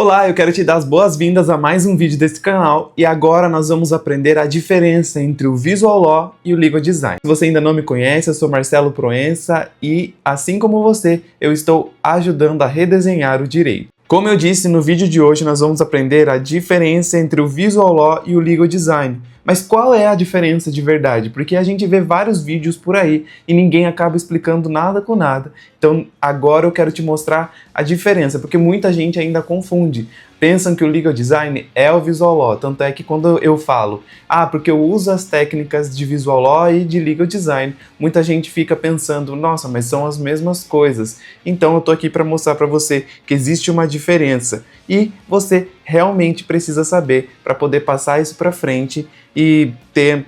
Olá, eu quero te dar as boas-vindas a mais um vídeo desse canal e agora nós vamos aprender a diferença entre o Visual Law e o Legal Design. Se você ainda não me conhece, eu sou Marcelo Proença e, assim como você, eu estou ajudando a redesenhar o direito. Como eu disse, no vídeo de hoje nós vamos aprender a diferença entre o Visual Law e o Legal Design. Mas qual é a diferença de verdade? Porque a gente vê vários vídeos por aí e ninguém acaba explicando nada com nada. Então agora eu quero te mostrar a diferença, porque muita gente ainda confunde. Pensam que o Legal Design é o Visual Law, tanto é que quando eu falo, porque eu uso as técnicas de Visual Law e de Legal Design, muita gente fica pensando, nossa, mas são as mesmas coisas. Então eu tô aqui para mostrar para você que existe uma diferença e você realmente precisa saber para poder passar isso para frente e ter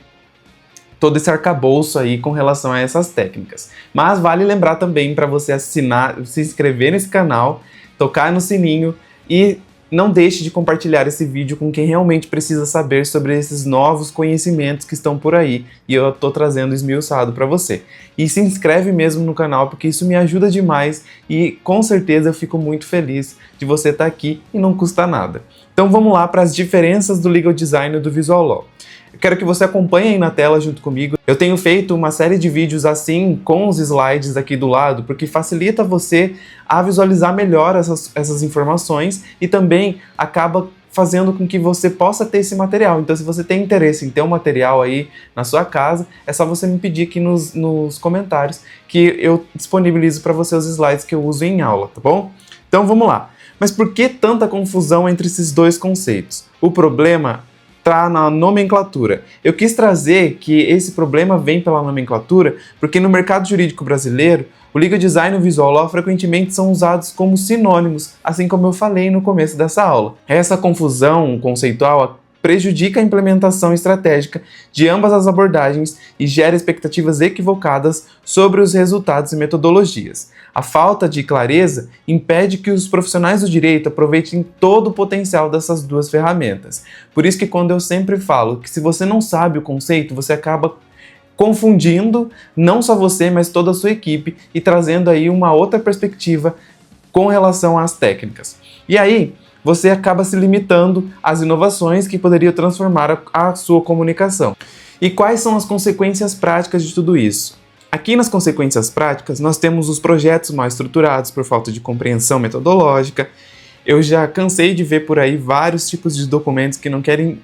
todo esse arcabouço aí com relação a essas técnicas. Mas vale lembrar também para você assinar, se inscrever nesse canal, tocar no sininho e não deixe de compartilhar esse vídeo com quem realmente precisa saber sobre esses novos conhecimentos que estão por aí e eu estou trazendo esmiuçado para você. E se inscreve mesmo no canal porque isso me ajuda demais e com certeza eu fico muito feliz de você estar aqui e não custa nada. Então vamos lá para as diferenças do Legal Design e do Visual Law. Eu quero que você acompanhe aí na tela junto comigo. Eu tenho feito uma série de vídeos assim, com os slides aqui do lado, porque facilita você a visualizar melhor essas informações e também acaba fazendo com que você possa ter esse material. Então, se você tem interesse em ter um material aí na sua casa, é só você me pedir aqui nos comentários que eu disponibilizo para você os slides que eu uso em aula, tá bom? Então, vamos lá. Mas por que tanta confusão entre esses dois conceitos? O problema está na nomenclatura. Eu quis trazer que esse problema vem pela nomenclatura porque no mercado jurídico brasileiro, o Legal Design e o Visual Law frequentemente são usados como sinônimos, assim como eu falei no começo dessa aula. Essa confusão conceitual prejudica a implementação estratégica de ambas as abordagens e gera expectativas equivocadas sobre os resultados e metodologias. A falta de clareza impede que os profissionais do direito aproveitem todo o potencial dessas duas ferramentas. Por isso que quando eu sempre falo que se você não sabe o conceito, você acaba confundindo não só você, mas toda a sua equipe e trazendo aí uma outra perspectiva com relação às técnicas. E aí, você acaba se limitando às inovações que poderiam transformar a sua comunicação. E quais são as consequências práticas de tudo isso? Aqui nas consequências práticas, nós temos os projetos mal estruturados por falta de compreensão metodológica. Eu já cansei de ver por aí vários tipos de documentos que não querem...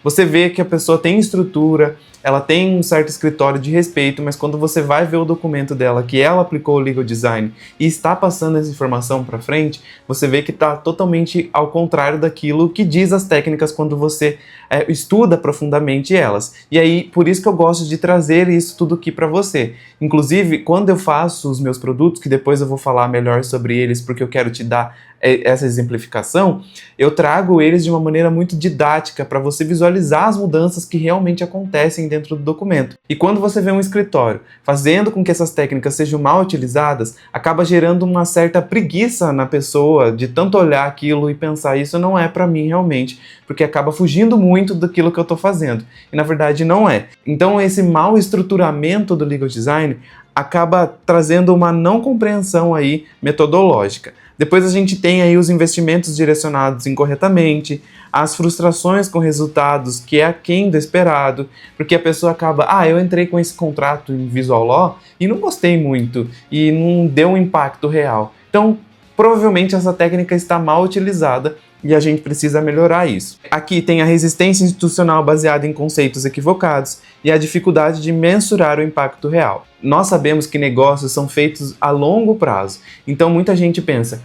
Você vê que a pessoa tem estrutura, ela tem um certo escritório de respeito, mas quando você vai ver o documento dela, que ela aplicou o Legal Design e está passando essa informação para frente, você vê que está totalmente ao contrário daquilo que diz as técnicas quando você estuda profundamente elas. E aí, por isso que eu gosto de trazer isso tudo aqui para você. Inclusive, quando eu faço os meus produtos, que depois eu vou falar melhor sobre eles, porque eu quero te dar essa exemplificação, eu trago eles de uma maneira muito didática para você visualizar as mudanças que realmente acontecem dentro do documento. E quando você vê um escritório fazendo com que essas técnicas sejam mal utilizadas, acaba gerando uma certa preguiça na pessoa de tanto olhar aquilo e pensar, isso não é para mim realmente, porque acaba fugindo muito daquilo que eu estou fazendo. E na verdade não é. Então esse mau estruturamento do Legal Design acaba trazendo uma não compreensão aí metodológica. Depois a gente tem aí os investimentos direcionados incorretamente, as frustrações com resultados que é aquém do esperado, porque a pessoa acaba, eu entrei com esse contrato em Visual Law e não gostei muito, e não deu um impacto real. Então, provavelmente essa técnica está mal utilizada e a gente precisa melhorar isso. Aqui tem a resistência institucional baseada em conceitos equivocados e a dificuldade de mensurar o impacto real. Nós sabemos que negócios são feitos a longo prazo, então muita gente pensa,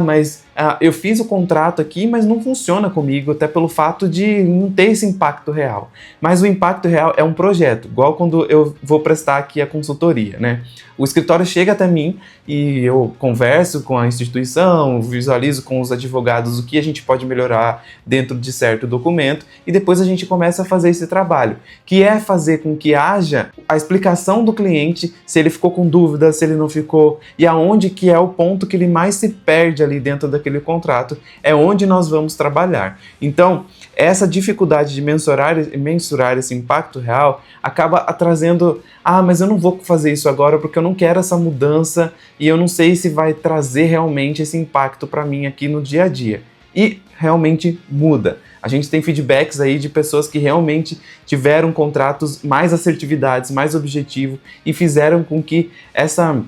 mas eu fiz o contrato aqui, mas não funciona comigo, até pelo fato de não ter esse impacto real. Mas o impacto real é um projeto, igual quando eu vou prestar aqui a consultoria, né? O escritório chega até mim e eu converso com a instituição, visualizo com os advogados o que a gente pode melhorar dentro de certo documento e depois a gente começa a fazer esse trabalho, que é fazer com que haja a explicação do cliente, se ele ficou com dúvida, se ele não ficou, e aonde que é o ponto que ele mais se perde ali dentro daquele contrato, é onde nós vamos trabalhar. Então, essa dificuldade de mensurar esse impacto real acaba trazendo, mas eu não vou fazer isso agora porque eu não quero essa mudança e eu não sei se vai trazer realmente esse impacto para mim aqui no dia a dia. e realmente muda. A gente tem feedbacks aí de pessoas que realmente tiveram contratos mais assertividades, mais objetivo e fizeram com que essa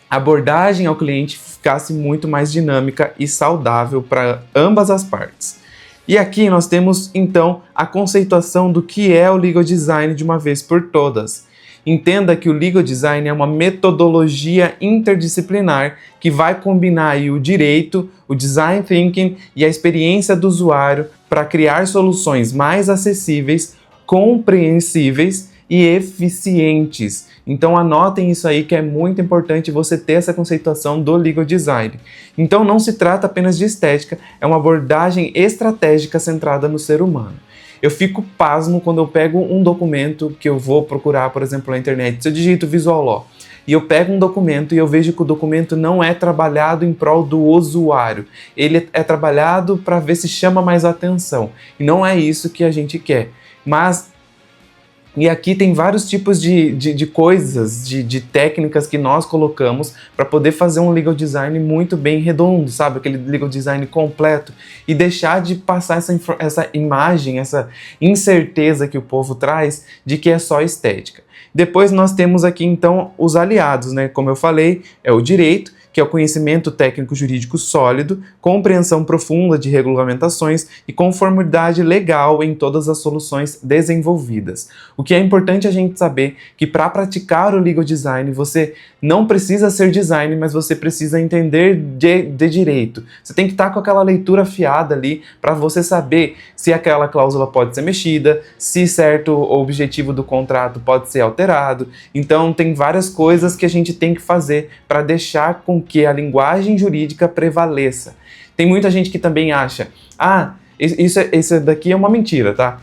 abordagem ao cliente ficasse muito mais dinâmica e saudável para ambas as partes. E aqui nós temos então a conceituação do que é o Legal Design de uma vez por todas. Entenda que o Legal Design é uma metodologia interdisciplinar que vai combinar aí o direito, o design thinking e a experiência do usuário para criar soluções mais acessíveis, compreensíveis e eficientes. Então anotem isso aí que é muito importante você ter essa conceituação do Legal Design. Então não se trata apenas de estética, é uma abordagem estratégica centrada no ser humano. Eu fico pasmo quando eu pego um documento que eu vou procurar, por exemplo, na internet. Se eu digito Visual Law e eu pego um documento e eu vejo que o documento não é trabalhado em prol do usuário. Ele é trabalhado para ver se chama mais atenção. E não é isso que a gente quer. E aqui tem vários tipos de coisas, de técnicas que nós colocamos para poder fazer um legal design muito bem redondo, sabe? Aquele legal design completo e deixar de passar essa imagem, essa incerteza que o povo traz de que é só estética. Depois nós temos aqui então os aliados, né? Como eu falei, é o direito, que é o conhecimento técnico-jurídico sólido, compreensão profunda de regulamentações e conformidade legal em todas as soluções desenvolvidas. O que é importante a gente saber que para praticar o legal design você não precisa ser design, mas você precisa entender de direito. Você tem que estar com aquela leitura afiada ali para você saber se aquela cláusula pode ser mexida, se certo objetivo do contrato pode ser alterado. Então tem várias coisas que a gente tem que fazer para deixar com que a linguagem jurídica prevaleça. Tem muita gente que também acha, isso daqui é uma mentira, tá?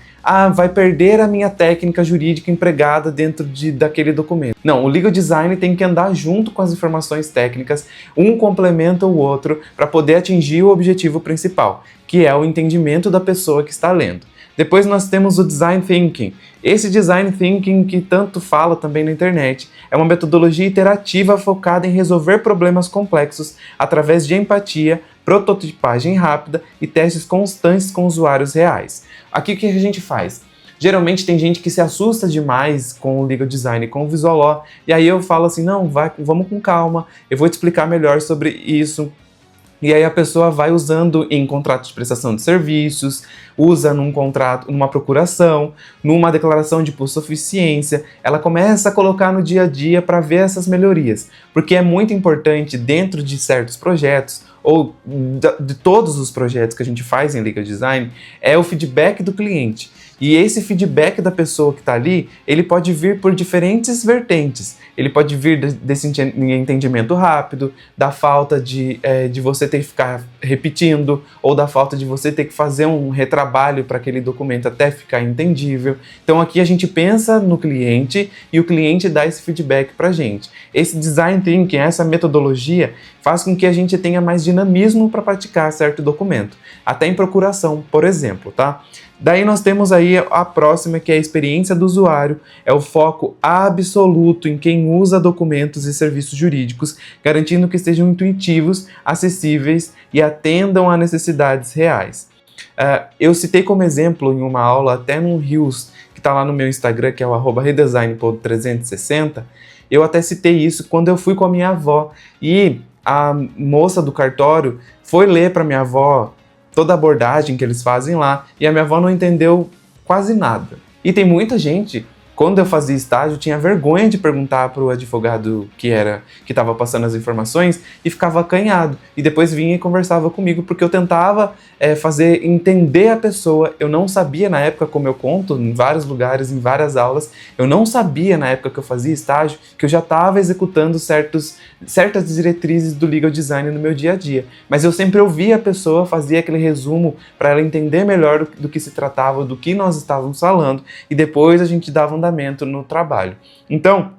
Vai perder a minha técnica jurídica empregada dentro daquele documento. Não, o legal design tem que andar junto com as informações técnicas, um complementa o outro para poder atingir o objetivo principal, que é o entendimento da pessoa que está lendo. Depois nós temos o Design Thinking. Esse Design Thinking que tanto fala também na internet é uma metodologia iterativa focada em resolver problemas complexos através de empatia, prototipagem rápida e testes constantes com usuários reais. Aqui o que a gente faz? Geralmente tem gente que se assusta demais com o legal design, com o Visual Law, e aí eu falo assim, não, vamos com calma, eu vou te explicar melhor sobre isso. E aí a pessoa vai usando em contrato de prestação de serviços, usa num contrato, numa procuração, numa declaração de hipossuficiência, ela começa a colocar no dia a dia para ver essas melhorias, porque é muito importante dentro de certos projetos, ou de todos os projetos que a gente faz em legal design, é o feedback do cliente. E esse feedback da pessoa que está ali, ele pode vir por diferentes vertentes. Ele pode vir desse entendimento rápido, da falta de você ter que ficar repetindo, ou da falta de você ter que fazer um retrabalho para aquele documento até ficar entendível. Então aqui a gente pensa no cliente e o cliente dá esse feedback para a gente. Esse design thinking, essa metodologia, faz com que a gente tenha mais dinamismo para praticar certo documento, até em procuração, por exemplo, tá? Daí nós temos aí a próxima, que é a experiência do usuário, é o foco absoluto em quem usa documentos e serviços jurídicos, garantindo que sejam intuitivos, acessíveis e atendam a necessidades reais. Eu citei como exemplo em uma aula, até num Reels, que está lá no meu Instagram, que é o @redesign.360, eu até citei isso quando eu fui com a minha avó, e a moça do cartório foi ler para minha avó toda a abordagem que eles fazem lá, e a minha avó não entendeu quase nada. E tem muita gente, quando eu fazia estágio, tinha vergonha de perguntar para o advogado que estava passando as informações e ficava acanhado. E depois vinha e conversava comigo, porque eu tentava fazer entender a pessoa. Eu não sabia na época, como eu conto em vários lugares, em várias aulas, eu não sabia na época que eu fazia estágio que eu já estava executando certas diretrizes do legal design no meu dia a dia. Mas eu sempre ouvia a pessoa, fazia aquele resumo para ela entender melhor do que se tratava, do que nós estávamos falando, e depois a gente dava andamento no trabalho. Então,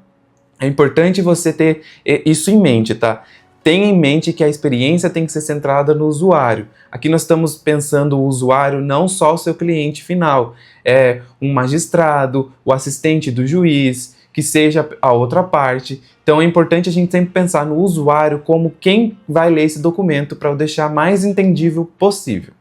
é importante você ter isso em mente, tá? Tenha em mente que a experiência tem que ser centrada no usuário. Aqui nós estamos pensando o usuário, não só o seu cliente final, um magistrado, o assistente do juiz, que seja a outra parte. Então é importante a gente sempre pensar no usuário como quem vai ler esse documento para o deixar mais entendível possível.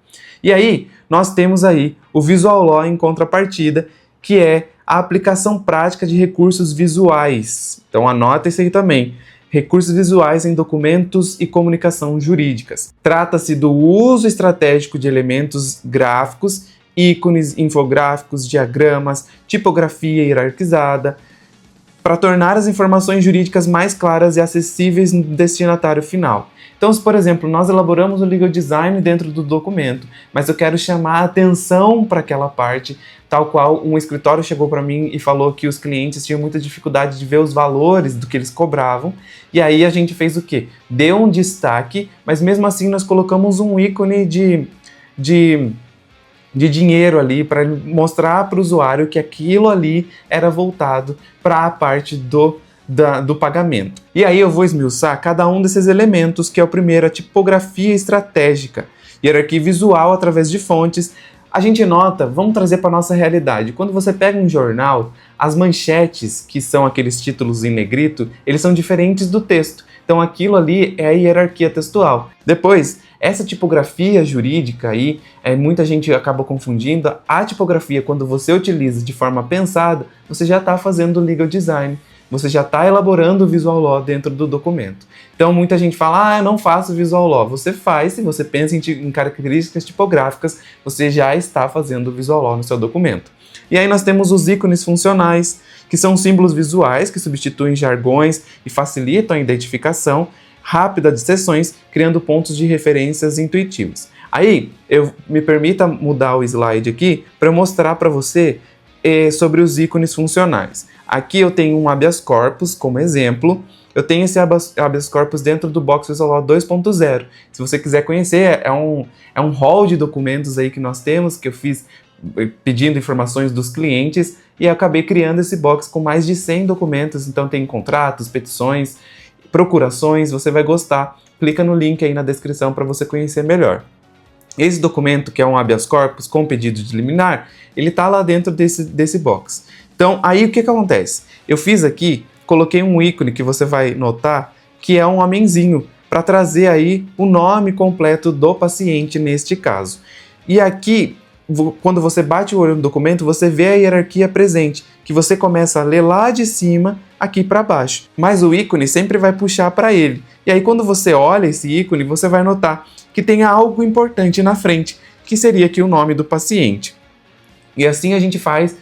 E aí, nós temos aí o Visual Law em contrapartida, que é a aplicação prática de recursos visuais. Então anota isso aí também. Recursos visuais em documentos e comunicação jurídicas. Trata-se do uso estratégico de elementos gráficos, ícones, infográficos, diagramas, tipografia hierarquizada, para tornar as informações jurídicas mais claras e acessíveis no destinatário final. Então, se, por exemplo, nós elaboramos o legal design dentro do documento, mas eu quero chamar a atenção para aquela parte, tal qual um escritório chegou para mim e falou que os clientes tinham muita dificuldade de ver os valores do que eles cobravam, e aí a gente fez o quê? Deu um destaque, mas mesmo assim nós colocamos um ícone de dinheiro ali para mostrar para o usuário que aquilo ali era voltado para a parte do pagamento. E aí eu vou esmiuçar cada um desses elementos, que é o primeiro, a tipografia estratégica, hierarquia visual através de fontes. A gente nota, vamos trazer para a nossa realidade, quando você pega um jornal, as manchetes, que são aqueles títulos em negrito, eles são diferentes do texto. Então aquilo ali é a hierarquia textual. Depois, essa tipografia jurídica aí, muita gente acaba confundindo. A tipografia, quando você utiliza de forma pensada, você já está fazendo legal design, você já está elaborando o Visual Law dentro do documento. Então muita gente fala, eu não faço Visual Law. Você faz, se você pensa em características tipográficas, você já está fazendo o Visual Law no seu documento. E aí nós temos os ícones funcionais, que são símbolos visuais que substituem jargões e facilitam a identificação rápida de seções, criando pontos de referências intuitivos. Aí, me permita mudar o slide aqui para mostrar para você sobre os ícones funcionais. Aqui eu tenho um habeas corpus como exemplo. Eu tenho esse habeas corpus dentro do Box Visual Law 2.0. Se você quiser conhecer, é um hall de documentos aí que nós temos, que eu fiz pedindo informações dos clientes, e eu acabei criando esse box com mais de 100 documentos. Então tem contratos, petições, procurações, você vai gostar. Clica no link aí na descrição para você conhecer melhor. Esse documento, que é um habeas corpus com pedido de liminar, ele está lá dentro desse box. Então, aí o que acontece? Eu fiz aqui, coloquei um ícone que você vai notar, que é um homenzinho, para trazer aí o nome completo do paciente neste caso. E aqui, quando você bate o olho no documento, você vê a hierarquia presente, que você começa a ler lá de cima aqui para baixo. Mas o ícone sempre vai puxar para ele. E aí quando você olha esse ícone, você vai notar que tem algo importante na frente, que seria aqui o nome do paciente. E assim a gente faz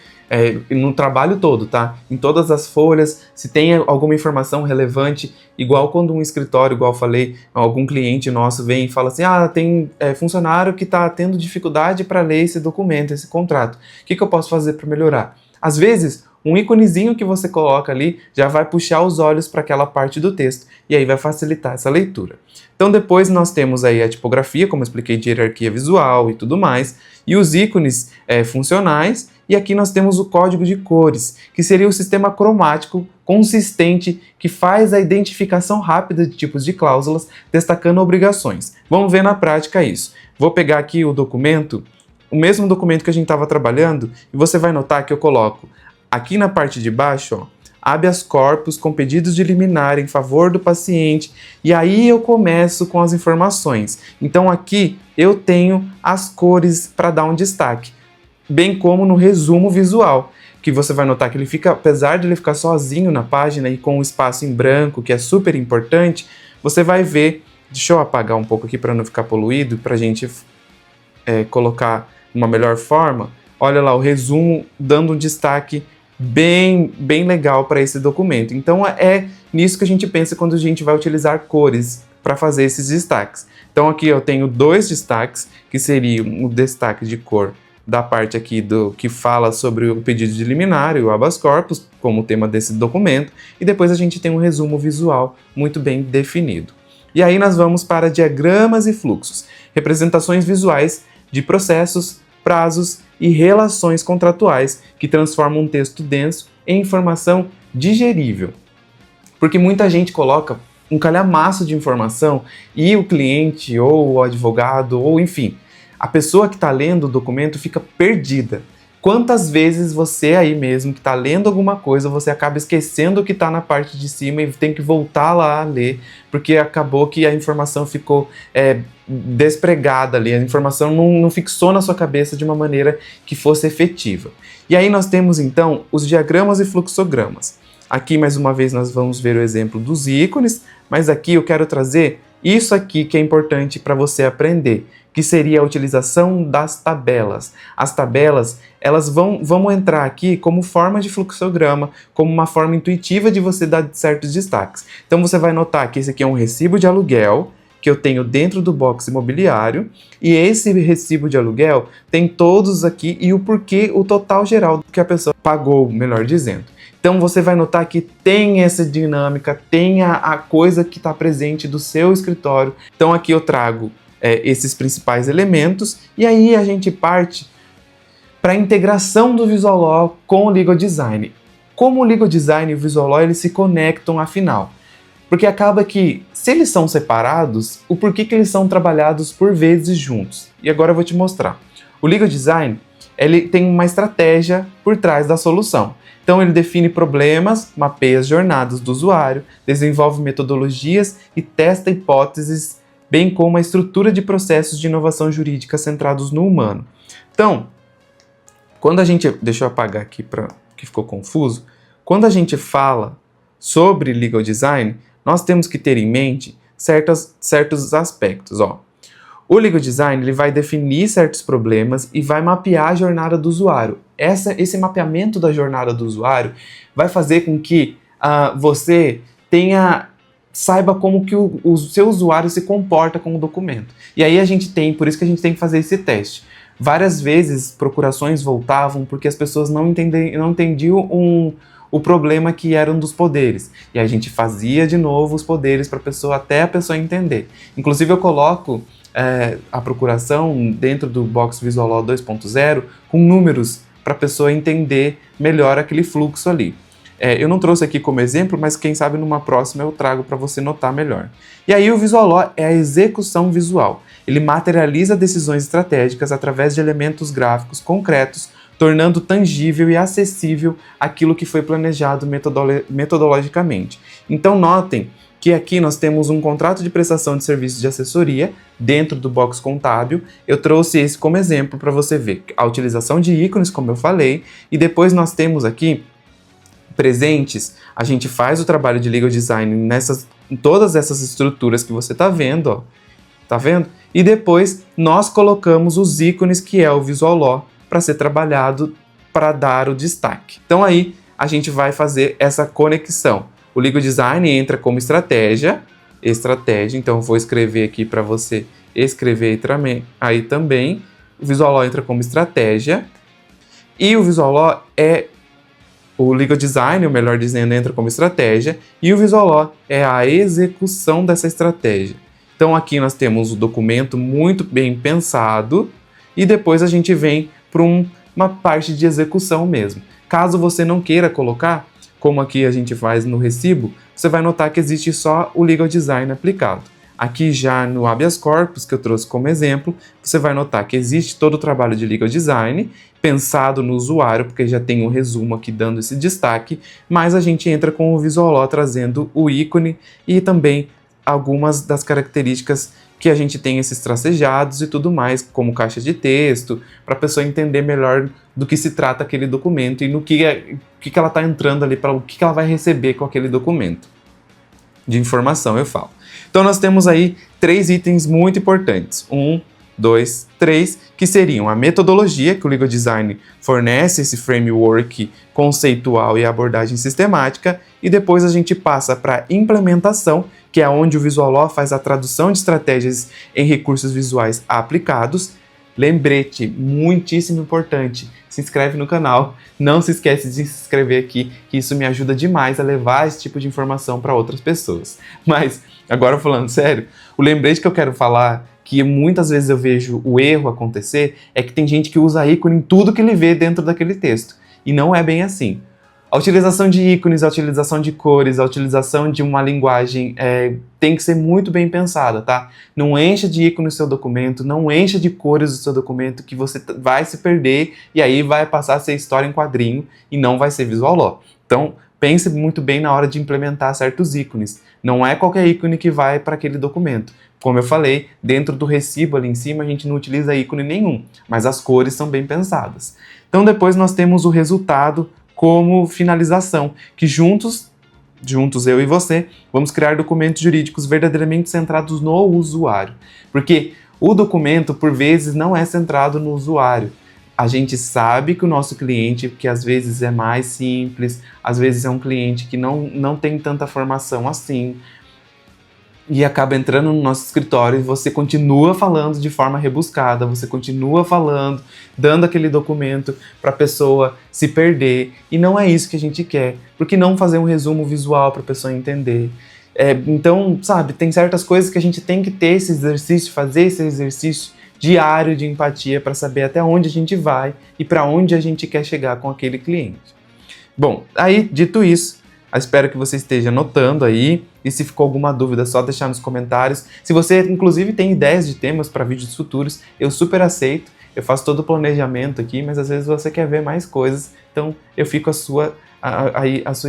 no trabalho todo, tá? Em todas as folhas, se tem alguma informação relevante, igual quando um escritório, igual eu falei, algum cliente nosso vem e fala assim, tem funcionário que está tendo dificuldade para ler esse documento, esse contrato. O que eu posso fazer para melhorar? Às vezes, um íconezinho que você coloca ali já vai puxar os olhos para aquela parte do texto e aí vai facilitar essa leitura. Então depois nós temos aí a tipografia, como eu expliquei, de hierarquia visual e tudo mais, e os ícones funcionais, e aqui nós temos o código de cores, que seria o sistema cromático consistente que faz a identificação rápida de tipos de cláusulas, destacando obrigações. Vamos ver na prática isso. Vou pegar aqui o documento, o mesmo documento que a gente estava trabalhando, e você vai notar que eu coloco aqui na parte de baixo, habeas corpus com pedidos de liminar em favor do paciente, e aí eu começo com as informações. Então aqui eu tenho as cores para dar um destaque, bem como no resumo visual, que você vai notar que ele fica, apesar de ele ficar sozinho na página e com um espaço em branco, que é super importante, você vai ver, deixa eu apagar um pouco aqui para não ficar poluído, para a gente colocar uma melhor forma. Olha lá, o resumo dando um destaque bem legal para esse documento. Então é nisso que a gente pensa quando a gente vai utilizar cores para fazer esses destaques. Então aqui eu tenho 2 destaques, que seriam o destaque de cor da parte aqui do que fala sobre o pedido de liminar e o habeas corpus, como tema desse documento, e depois a gente tem um resumo visual muito bem definido. E aí nós vamos para diagramas e fluxos, representações visuais de processos, prazos e relações contratuais que transformam um texto denso em informação digerível. Porque muita gente coloca um calhamaço de informação e o cliente ou o advogado ou enfim, a pessoa que está lendo o documento fica perdida. Quantas vezes você aí mesmo que está lendo alguma coisa, você acaba esquecendo o que está na parte de cima e tem que voltar lá a ler, porque acabou que a informação ficou despregada ali, a informação não fixou na sua cabeça de uma maneira que fosse efetiva. E aí nós temos então os diagramas e fluxogramas. Aqui mais uma vez nós vamos ver o exemplo dos ícones, mas aqui eu quero trazer isso aqui que é importante para você aprender, que seria a utilização das tabelas. As tabelas, elas vão entrar aqui como forma de fluxograma, como uma forma intuitiva de você dar certos destaques. Então você vai notar que esse aqui é um recibo de aluguel, que eu tenho dentro do box imobiliário, e esse recibo de aluguel tem todos aqui e o porquê, o total geral que a pessoa pagou, melhor dizendo. Então você vai notar que tem essa dinâmica, tem a coisa que está presente do seu escritório. Então aqui eu trago esses principais elementos e aí a gente parte para a integração do Visual Law com o Legal Design. Como o Legal Design e o Visual Law eles se conectam afinal? Porque acaba que, se eles são separados, o porquê que eles são trabalhados por vezes juntos. E agora eu vou te mostrar. O Legal Design ele tem uma estratégia por trás da solução. Então ele define problemas, mapeia as jornadas do usuário, desenvolve metodologias e testa hipóteses, bem como a estrutura de processos de inovação jurídica centrados no humano. Então, quando a gente... Deixa eu apagar aqui que ficou confuso. Quando a gente fala sobre Legal Design, nós temos que ter em mente certos aspectos. O Legal Design ele vai definir certos problemas e vai mapear a jornada do usuário. Esse mapeamento da jornada do usuário vai fazer com que você saiba como que o seu usuário se comporta com o documento. E aí por isso que a gente tem que fazer esse teste. Várias vezes procurações voltavam porque as pessoas não entendiam o problema que era um dos poderes. E a gente fazia de novo os poderes até a pessoa entender. Inclusive eu coloco a procuração dentro do Box Visual Law 2.0 com números para a pessoa entender melhor aquele fluxo ali. Eu não trouxe aqui como exemplo, mas quem sabe numa próxima eu trago para você notar melhor. E aí o Visual Law é a execução visual. Ele materializa decisões estratégicas através de elementos gráficos concretos, tornando tangível e acessível aquilo que foi planejado metodologicamente. Então notem que aqui nós temos um contrato de prestação de serviços de assessoria dentro do box contábil. Eu trouxe esse como exemplo para você ver a utilização de ícones, como eu falei, e depois nós temos aqui presentes, a gente faz o trabalho de Legal Design em todas essas estruturas que você está vendo, tá vendo? E depois nós colocamos os ícones que é o Visual Law para ser trabalhado para dar o destaque. Então aí a gente vai fazer essa conexão. O Legal Design entra como estratégia, então eu vou escrever aqui para você escrever aí também. O Visual Law entra como estratégia e o Visual Law o Legal Design, ou melhor dizendo, entra como estratégia e o Visual Law é a execução dessa estratégia. Então aqui nós temos o documento muito bem pensado e depois a gente vem para uma parte de execução mesmo. Caso você não queira colocar, como aqui a gente faz no recibo, você vai notar que existe só o Legal Design aplicado. Aqui já no habeas corpus, que eu trouxe como exemplo, você vai notar que existe todo o trabalho de Legal Design, pensado no usuário, porque já tem um resumo aqui dando esse destaque, mas a gente entra com o Visual Law trazendo o ícone e também algumas das características que a gente tem esses tracejados e tudo mais, como caixa de texto, para a pessoa entender melhor do que se trata aquele documento e no que ela está entrando ali, para o que ela vai receber com aquele documento. De informação, eu falo. Então nós temos aí 3 itens muito importantes. 1, 2, 3, que seriam a metodologia, que o Legal Design fornece esse framework conceitual e abordagem sistemática, e depois a gente passa para a implementação, que é onde o Visual Law faz a tradução de estratégias em recursos visuais aplicados. Lembrete, muitíssimo importante, se inscreve no canal, não se esquece de se inscrever aqui, que isso me ajuda demais a levar esse tipo de informação para outras pessoas. Mas, agora falando sério, o lembrete que eu quero falar, que muitas vezes eu vejo o erro acontecer, é que tem gente que usa ícone em tudo que ele vê dentro daquele texto. E não é bem assim. A utilização de ícones, a utilização de cores, a utilização de uma linguagem tem que ser muito bem pensada, tá? Não encha de ícones o seu documento, não encha de cores o seu documento, que você vai se perder e aí vai passar a ser história em quadrinho e não vai ser visual law. Então, pense muito bem na hora de implementar certos ícones. Não é qualquer ícone que vai para aquele documento. Como eu falei, dentro do recibo ali em cima a gente não utiliza ícone nenhum, mas as cores são bem pensadas. Então depois nós temos o resultado como finalização, que juntos eu e você, vamos criar documentos jurídicos verdadeiramente centrados no usuário. Porque o documento, por vezes, não é centrado no usuário. A gente sabe que o nosso cliente, que às vezes é mais simples, às vezes é um cliente que não tem tanta formação assim, e acaba entrando no nosso escritório e você continua falando de forma rebuscada, você continua falando, dando aquele documento para a pessoa se perder, e não é isso que a gente quer. Por que não fazer um resumo visual para a pessoa entender? Então, sabe, tem certas coisas que a gente tem que ter esse exercício, fazer esse exercício diário de empatia para saber até onde a gente vai e para onde a gente quer chegar com aquele cliente. Bom, aí, dito isso, eu espero que você esteja anotando aí, e se ficou alguma dúvida, é só deixar nos comentários. Se você, inclusive, tem ideias de temas para vídeos futuros, eu super aceito. Eu faço todo o planejamento aqui, mas às vezes você quer ver mais coisas, então eu fico à sua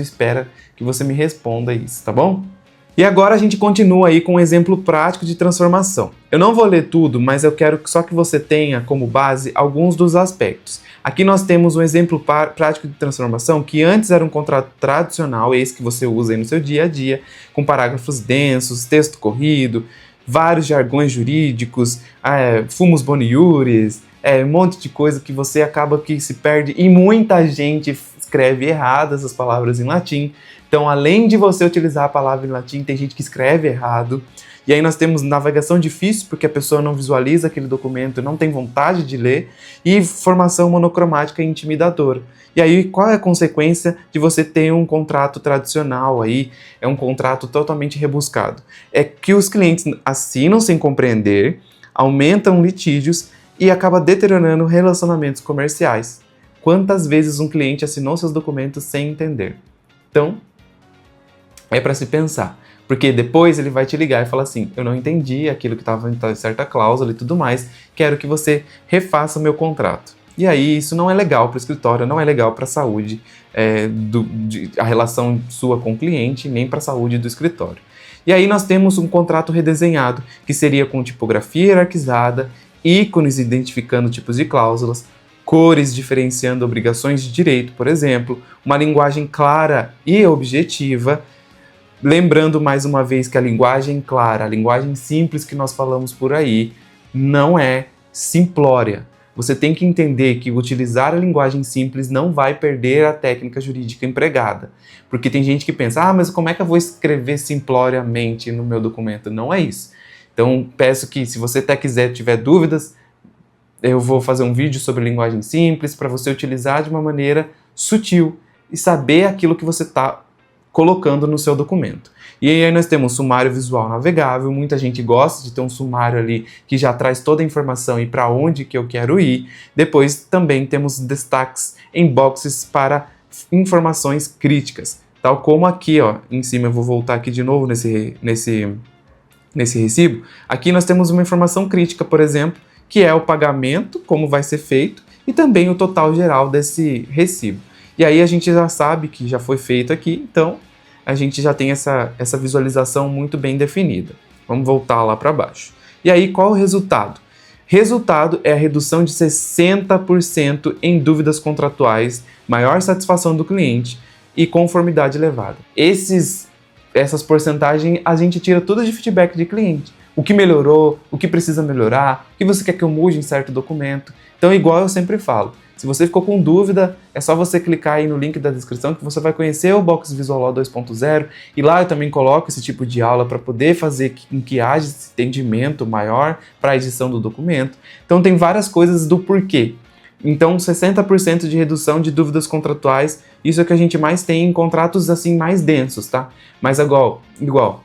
espera que você me responda isso, tá bom? E agora a gente continua aí com um exemplo prático de transformação. Eu não vou ler tudo, mas eu quero só que você tenha como base alguns dos aspectos. Aqui nós temos um exemplo prático de transformação que antes era um contrato tradicional, esse que você usa aí no seu dia a dia, com parágrafos densos, texto corrido, vários jargões jurídicos, fumus boniuris, um monte de coisa que você acaba que se perde e muita gente escreve errado essas palavras em latim. Então, além de você utilizar a palavra em latim, tem gente que escreve errado. E aí nós temos navegação difícil, porque a pessoa não visualiza aquele documento, não tem vontade de ler, e formação monocromática e intimidadora. E aí, qual é a consequência de você ter um contrato tradicional aí, um contrato totalmente rebuscado? É que os clientes assinam sem compreender, aumentam litígios e acaba deteriorando relacionamentos comerciais. Quantas vezes um cliente assinou seus documentos sem entender? Então, é para se pensar. Porque depois ele vai te ligar e falar assim, eu não entendi aquilo que estava em certa cláusula e tudo mais, quero que você refaça o meu contrato. E aí isso não é legal para o escritório, não é legal para a saúde, a relação sua com o cliente, nem para a saúde do escritório. E aí nós temos um contrato redesenhado, que seria com tipografia hierarquizada, ícones identificando tipos de cláusulas, cores diferenciando obrigações de direito, por exemplo, uma linguagem clara e objetiva. Lembrando mais uma vez que a linguagem clara, a linguagem simples que nós falamos por aí, não é simplória. Você tem que entender que utilizar a linguagem simples não vai perder a técnica jurídica empregada. Porque tem gente que pensa, mas como é que eu vou escrever simploriamente no meu documento? Não é isso. Então, peço que, se você até tiver dúvidas, eu vou fazer um vídeo sobre linguagem simples para você utilizar de uma maneira sutil e saber aquilo que você está colocando no seu documento. E aí nós temos sumário visual navegável, muita gente gosta de ter um sumário ali que já traz toda a informação e para onde que eu quero ir. Depois também temos destaques em boxes para informações críticas, tal como aqui, ó, em cima. Eu vou voltar aqui de novo nesse recibo. Aqui nós temos uma informação crítica, por exemplo, que é o pagamento, como vai ser feito, e também o total geral desse recibo. E aí a gente já sabe que já foi feito aqui, então a gente já tem essa visualização muito bem definida. Vamos voltar lá para baixo. E aí qual o resultado? Resultado é a redução de 60% em dúvidas contratuais, maior satisfação do cliente e conformidade elevada. Essas porcentagens a gente tira tudo de feedback de cliente. O que melhorou, o que precisa melhorar, o que você quer que eu mude em certo documento. Então, igual eu sempre falo, se você ficou com dúvida, é só você clicar aí no link da descrição que você vai conhecer o Box Visual Law 2.0, e lá eu também coloco esse tipo de aula para poder fazer com que haja esse entendimento maior para a edição do documento. Então tem várias coisas do porquê. Então 60% de redução de dúvidas contratuais, isso é o que a gente mais tem em contratos assim mais densos, tá? Mas igual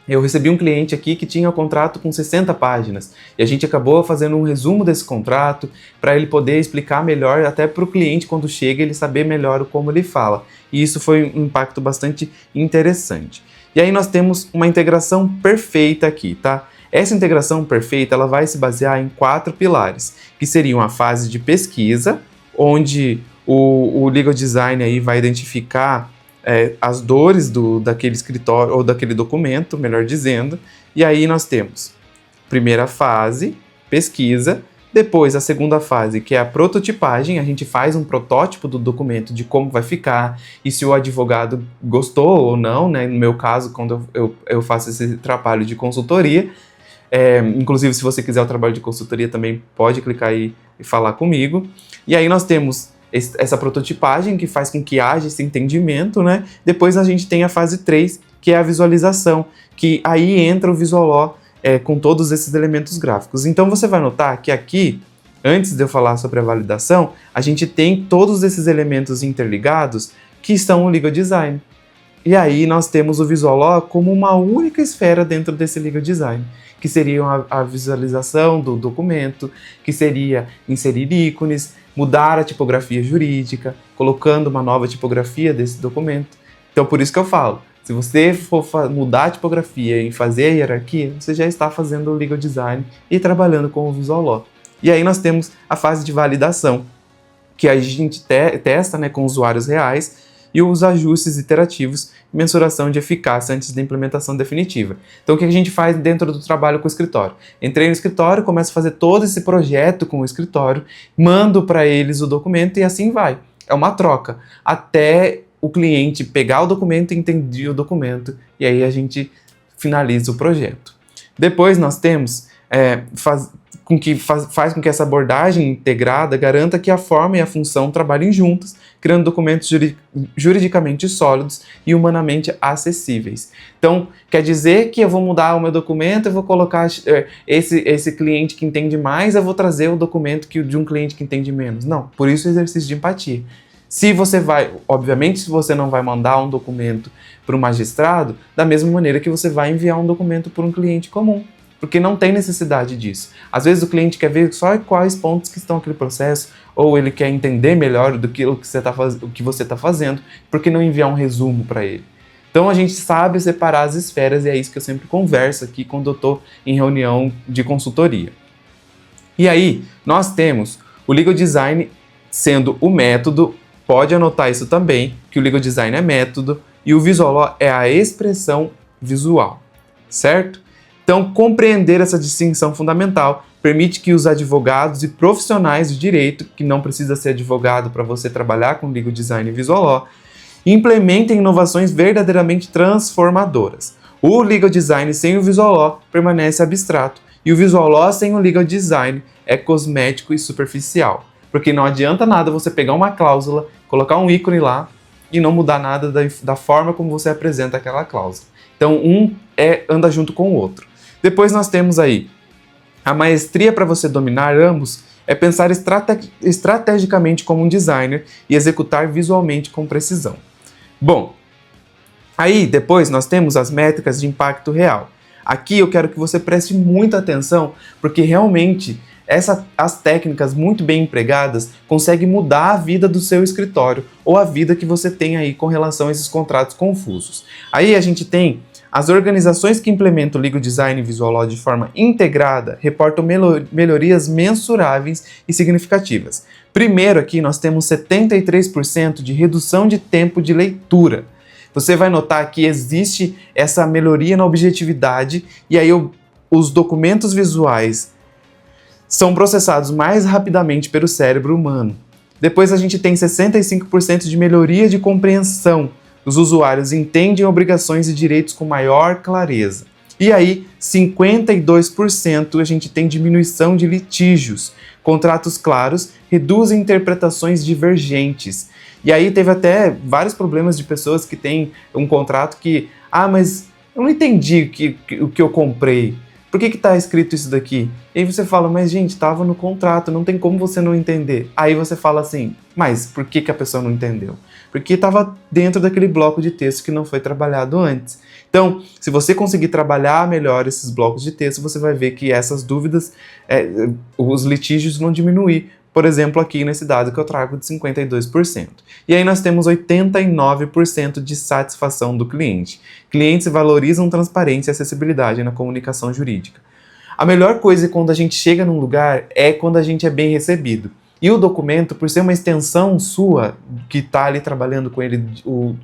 Eu recebi um cliente aqui que tinha um contrato com 60 páginas e a gente acabou fazendo um resumo desse contrato para ele poder explicar melhor, até para o cliente quando chega ele saber melhor como ele fala. E isso foi um impacto bastante interessante. E aí nós temos uma integração perfeita aqui, tá? Essa integração perfeita ela vai se basear em 4 pilares, que seriam a fase de pesquisa, onde o Legal Design aí vai identificar as dores daquele escritório ou daquele documento, melhor dizendo, e aí nós temos primeira fase, pesquisa, depois a segunda fase, que é a prototipagem, a gente faz um protótipo do documento de como vai ficar e se o advogado gostou ou não, né? No meu caso, quando eu faço esse trabalho de consultoria, inclusive se você quiser o trabalho de consultoria também pode clicar aí e falar comigo, e aí nós temos essa prototipagem que faz com que haja esse entendimento, né? Depois a gente tem a fase 3, que é a visualização, que aí entra o Visual com todos esses elementos gráficos. Então você vai notar que aqui, antes de eu falar sobre a validação, a gente tem todos esses elementos interligados que são o Legal Design. E aí nós temos o Visual como uma única esfera dentro desse Legal Design, que seriam a visualização do documento, que seria inserir ícones, mudar a tipografia jurídica, colocando uma nova tipografia desse documento. Então, por isso que eu falo, se você for mudar a tipografia e fazer a hierarquia, você já está fazendo o Legal Design e trabalhando com o Visual Law. E aí nós temos a fase de validação, que a gente testa, né, com usuários reais, e os ajustes iterativos e mensuração de eficácia antes da implementação definitiva. Então, o que a gente faz dentro do trabalho com o escritório? Entrei no escritório, começo a fazer todo esse projeto com o escritório, mando para eles o documento e assim vai. É uma troca, até o cliente pegar o documento e entender o documento, e aí a gente finaliza o projeto. Depois nós temos faz com que essa abordagem integrada garanta que a forma e a função trabalhem juntas, criando documentos juridicamente sólidos e humanamente acessíveis. Então, quer dizer que eu vou mudar o meu documento, eu vou colocar esse cliente que entende mais, eu vou trazer o documento de um cliente que entende menos. Não, por isso o exercício de empatia. Se você vai, obviamente, se você não vai mandar um documento para um magistrado, da mesma maneira que você vai enviar um documento para um cliente comum, porque não tem necessidade disso. Às vezes o cliente quer ver só quais pontos que estão naquele processo, ou ele quer entender melhor do que o que você está fazendo, por que não enviar um resumo para ele? Então a gente sabe separar as esferas e é isso que eu sempre converso aqui quando eu estou em reunião de consultoria. E aí, nós temos o Legal Design sendo o método, pode anotar isso também, que o Legal Design é método e o Visual Law é a expressão visual, certo? Então, compreender essa distinção fundamental permite que os advogados e profissionais de direito, que não precisa ser advogado para você trabalhar com Legal Design e Visual Law, implementem inovações verdadeiramente transformadoras. O Legal Design sem o Visual Law permanece abstrato, e o Visual Law sem o Legal Design é cosmético e superficial. Porque não adianta nada você pegar uma cláusula, colocar um ícone lá e não mudar nada da forma como você apresenta aquela cláusula. Então, um anda junto com o outro. Depois nós temos aí a maestria para você dominar ambos é pensar estrategicamente como um designer e executar visualmente com precisão. Bom, aí depois nós temos as métricas de impacto real. Aqui eu quero que você preste muita atenção, porque realmente as técnicas muito bem empregadas conseguem mudar a vida do seu escritório ou a vida que você tem aí com relação a esses contratos confusos. Aí a gente tem as organizações que implementam o Legal Design e Visual Law de forma integrada reportam melhorias mensuráveis e significativas. Primeiro aqui nós temos 73% de redução de tempo de leitura. Você vai notar que existe essa melhoria na objetividade e aí os documentos visuais são processados mais rapidamente pelo cérebro humano. Depois a gente tem 65% de melhoria de compreensão. Os usuários entendem obrigações e direitos com maior clareza. E aí, 52% a gente tem diminuição de litígios. Contratos claros reduzem interpretações divergentes. E aí teve até vários problemas de pessoas que têm um contrato que... mas eu não entendi o que eu comprei. Por que está escrito isso daqui? E aí você fala, mas gente, estava no contrato, não tem como você não entender. Aí você fala assim, mas por que a pessoa não entendeu? Porque estava dentro daquele bloco de texto que não foi trabalhado antes. Então, se você conseguir trabalhar melhor esses blocos de texto, você vai ver que essas dúvidas, os litígios vão diminuir. Por exemplo, aqui nesse dado que eu trago de 52%. E aí nós temos 89% de satisfação do cliente. Clientes valorizam transparência e acessibilidade na comunicação jurídica. A melhor coisa quando a gente chega num lugar é quando a gente é bem recebido. E o documento, por ser uma extensão sua, que está ali trabalhando com ele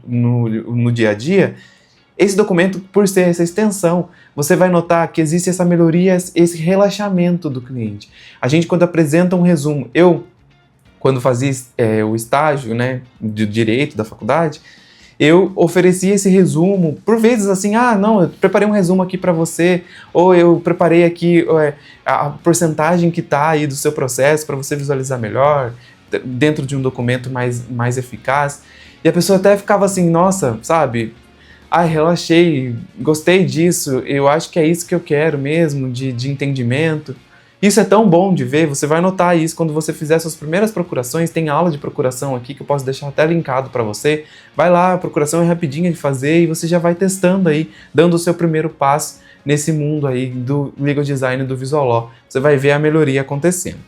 no dia a dia, esse documento, por ser essa extensão, você vai notar que existe essa melhoria, esse relaxamento do cliente. A gente, quando apresenta um resumo, quando fazia o estágio, né, de direito da faculdade, eu oferecia esse resumo, por vezes assim, não, eu preparei um resumo aqui para você, ou eu preparei aqui a porcentagem que está aí do seu processo para você visualizar melhor, dentro de um documento mais eficaz. E a pessoa até ficava assim, nossa, sabe, relaxei, gostei disso, eu acho que é isso que eu quero mesmo, de entendimento. Isso é tão bom de ver, você vai notar isso quando você fizer suas primeiras procurações, tem aula de procuração aqui que eu posso deixar até linkado para você. Vai lá, a procuração é rapidinha de fazer e você já vai testando aí, dando o seu primeiro passo nesse mundo aí do legal design e do visual law. Você vai ver a melhoria acontecendo.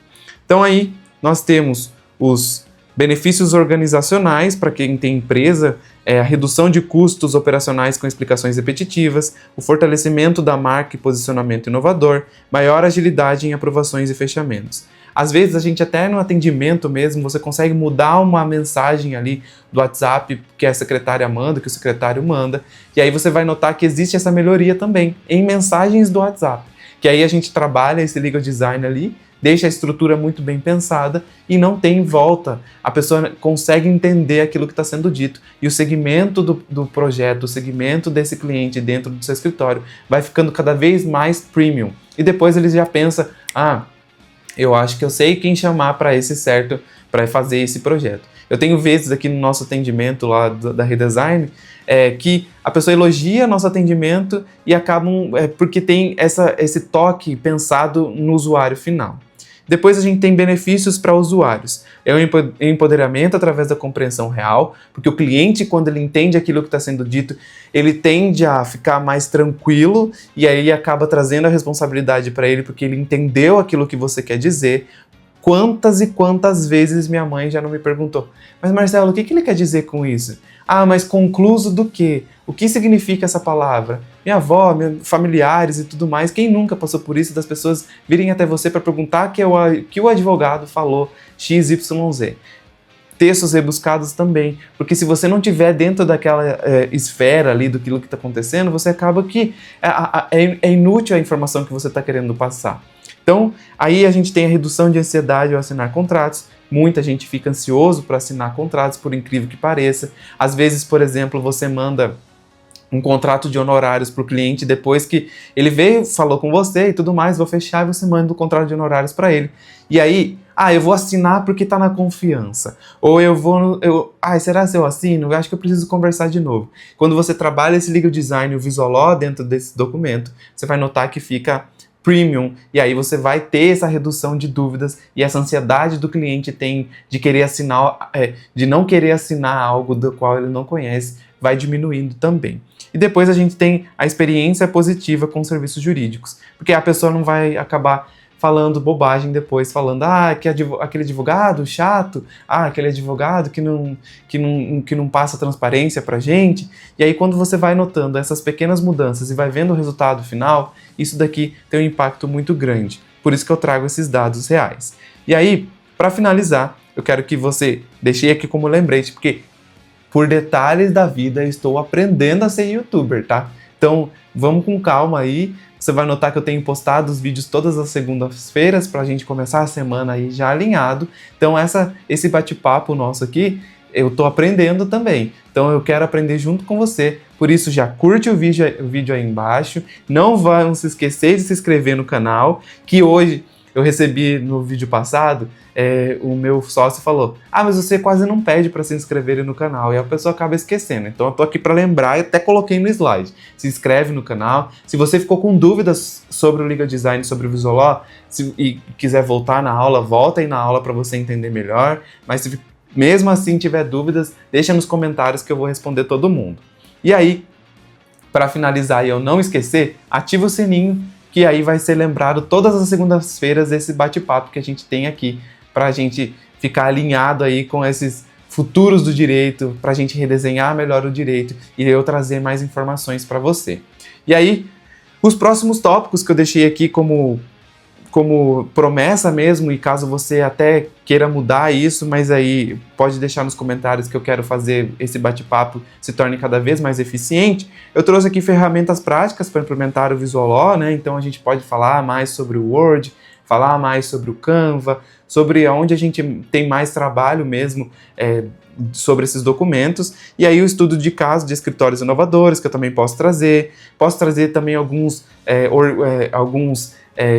Então aí nós temos os benefícios organizacionais para quem tem empresa, a redução de custos operacionais com explicações repetitivas, o fortalecimento da marca e posicionamento inovador, maior agilidade em aprovações e fechamentos. Às vezes a gente até no atendimento mesmo, você consegue mudar uma mensagem ali do WhatsApp que a secretária manda, que o secretário manda, e aí você vai notar que existe essa melhoria também em mensagens do WhatsApp, que aí a gente trabalha esse legal design ali, deixa a estrutura muito bem pensada e não tem volta. A pessoa consegue entender aquilo que está sendo dito e o segmento do projeto, o segmento desse cliente dentro do seu escritório vai ficando cada vez mais premium. E depois ele já pensa, eu acho que eu sei quem chamar para fazer esse projeto. Eu tenho vezes aqui no nosso atendimento lá da Redesign que a pessoa elogia nosso atendimento e acabam porque tem esse toque pensado no usuário final. Depois a gente tem benefícios para usuários. É o empoderamento através da compreensão real, porque o cliente, quando ele entende aquilo que está sendo dito, ele tende a ficar mais tranquilo e aí acaba trazendo a responsabilidade para ele, porque ele entendeu aquilo que você quer dizer. Quantas e quantas vezes minha mãe já não me perguntou, mas Marcelo, o que ele quer dizer com isso? Mas concluso do quê? O que significa essa palavra? Minha avó, meus familiares e tudo mais, quem nunca passou por isso das pessoas virem até você para perguntar que o advogado falou XYZ? Textos rebuscados também, porque se você não tiver dentro daquela esfera ali do que está acontecendo, você acaba que é inútil a informação que você está querendo passar. Então, aí a gente tem a redução de ansiedade ao assinar contratos. Muita gente fica ansioso para assinar contratos, por incrível que pareça. Às vezes, por exemplo, você manda um contrato de honorários para o cliente depois que ele veio, falou com você e tudo mais, vou fechar e você manda o contrato de honorários para ele. E aí, eu vou assinar porque está na confiança. Ou será que eu assino? Eu acho que eu preciso conversar de novo. Quando você trabalha esse legal design, o visual law dentro desse documento, você vai notar que fica premium, e aí você vai ter essa redução de dúvidas e essa ansiedade do cliente tem de querer assinar, de não querer assinar algo do qual ele não conhece, vai diminuindo também. E depois a gente tem a experiência positiva com serviços jurídicos, porque a pessoa não vai acabar falando bobagem depois, falando que aquele advogado chato, aquele advogado que não passa transparência pra gente. E aí quando você vai notando essas pequenas mudanças e vai vendo o resultado final, isso daqui tem um impacto muito grande. Por isso que eu trago esses dados reais. E aí, para finalizar, eu quero que você deixe aqui como lembrete, porque por detalhes da vida eu estou aprendendo a ser youtuber, tá? Então vamos com calma aí. Você vai notar que eu tenho postado os vídeos todas as segundas-feiras para a gente começar a semana aí já alinhado. Então esse bate-papo nosso aqui, eu tô aprendendo também. Então eu quero aprender junto com você. Por isso já curte o vídeo aí embaixo. Não vão se esquecer de se inscrever no canal, que hoje eu recebi no vídeo passado, o meu sócio falou, mas você quase não pede para se inscrever no canal, e a pessoa acaba esquecendo. Então eu tô aqui para lembrar e até coloquei no slide. Se inscreve no canal. Se você ficou com dúvidas sobre o legal design, sobre o visual law, e quiser voltar na aula, volta aí na aula para você entender melhor. Mas se Mesmo assim, tiver dúvidas, deixa nos comentários que eu vou responder todo mundo. E aí, para finalizar e eu não esquecer, ativa o sininho, que aí vai ser lembrado todas as segundas-feiras desse bate-papo que a gente tem aqui, para a gente ficar alinhado aí com esses futuros do direito, para a gente redesenhar melhor o direito e eu trazer mais informações para você. E aí, os próximos tópicos que eu deixei aqui como promessa mesmo, e caso você até queira mudar isso, mas aí pode deixar nos comentários que eu quero fazer esse bate-papo se torne cada vez mais eficiente, eu trouxe aqui ferramentas práticas para implementar o Visual Law, né? Então a gente pode falar mais sobre o Word, falar mais sobre o Canva, sobre onde a gente tem mais trabalho mesmo sobre esses documentos, e aí o estudo de caso de escritórios inovadores, que eu também posso trazer também alguns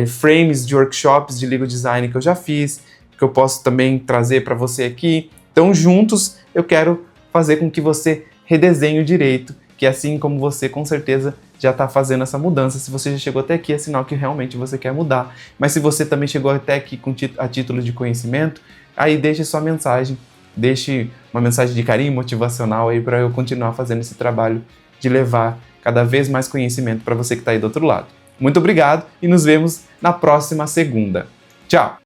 frames de workshops de legal design que eu já fiz, que eu posso também trazer para você aqui. Então, juntos, eu quero fazer com que você redesenhe o direito, que assim como você, com certeza, já está fazendo essa mudança. Se você já chegou até aqui, é sinal que realmente você quer mudar. Mas se você também chegou até aqui a título de conhecimento, aí deixe sua mensagem, deixe uma mensagem de carinho motivacional aí para eu continuar fazendo esse trabalho de levar cada vez mais conhecimento para você que está aí do outro lado. Muito obrigado e nos vemos na próxima segunda. Tchau!